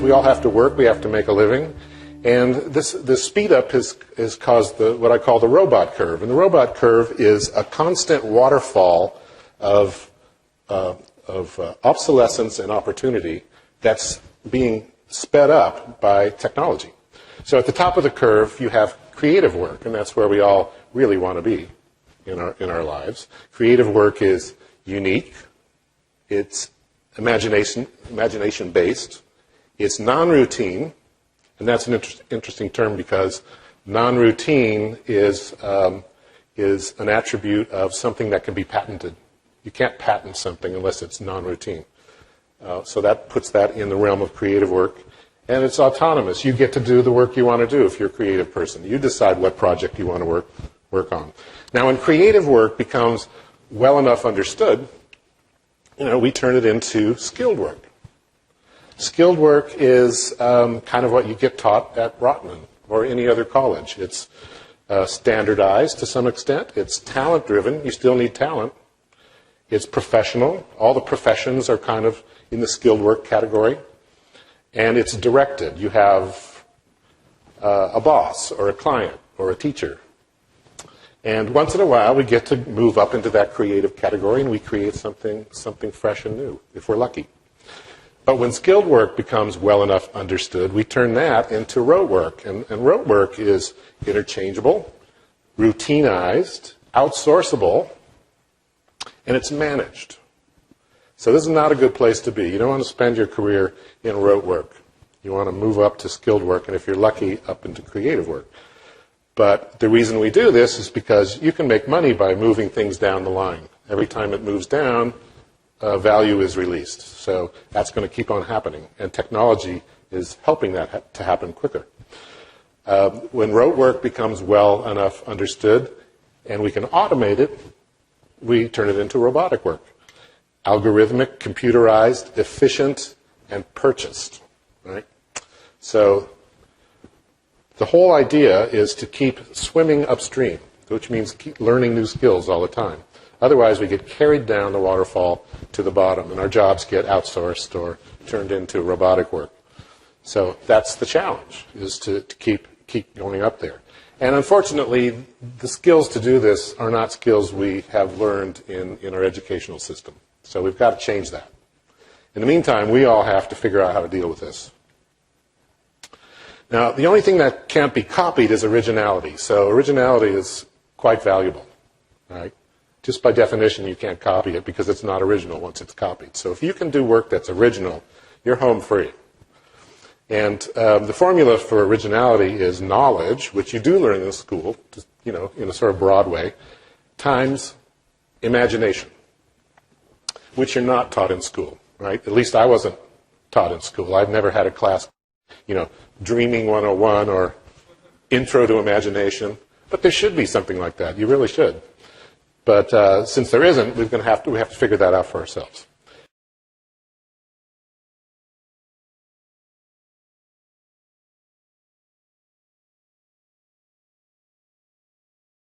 We all have to work. We have to make a living. And this speed up has caused what I call the robot curve. And the robot curve is a constant waterfall of obsolescence and opportunity that's being sped up by technology. So at the top of the curve, you have creative work, and that's where we all really want to be in our lives. Creative work is unique. It's imagination based. It's non-routine, and that's an interesting term because non-routine is an attribute of something that can be patented. You can't patent something unless it's non-routine. So that puts that in the realm of creative work. And it's autonomous. You get to do the work you want to do if you're a creative person. You decide what project you want to work on. Now, when creative work becomes well enough understood, we turn it into skilled work. Skilled work is kind of what you get taught at Rotman or any other college. It's standardized to some extent. It's talent-driven. You still need talent. It's professional. All the professions are kind of in the skilled work category. And it's directed. You have a boss or a client or a teacher. And once in a while, we get to move up into that creative category and we create something fresh and new, if we're lucky. But when skilled work becomes well enough understood, we turn that into rote work. And rote work is interchangeable, routinized, outsourceable, and it's managed. So this is not a good place to be. You don't want to spend your career in rote work. You want to move up to skilled work, and if you're lucky, up into creative work. But the reason we do this is because you can make money by moving things down the line. Every time it moves down, value is released. So that's going to keep on happening, and technology is helping that to happen quicker. When rote work becomes well enough understood and we can automate it, we turn it into robotic work. Algorithmic, computerized, efficient, and purchased. Right? So the whole idea is to keep swimming upstream, which means keep learning new skills all the time. Otherwise, we get carried down the waterfall to the bottom, and our jobs get outsourced or turned into robotic work. So that's the challenge, is to keep going up there. And unfortunately, the skills to do this are not skills we have learned in our educational system. So we've got to change that. In the meantime, we all have to figure out how to deal with this. Now, the only thing that can't be copied is originality. So originality is quite valuable. Right? Just by definition, you can't copy it because it's not original once it's copied. So if you can do work that's original, you're home free. And the formula for originality is knowledge, which you do learn in school, in a sort of broad way, times imagination, which you're not taught in school, right? At least I wasn't taught in school. I've never had a class, Dreaming 101 or Intro to Imagination. But there should be something like that. You really should. But since there isn't, we have to figure that out for ourselves.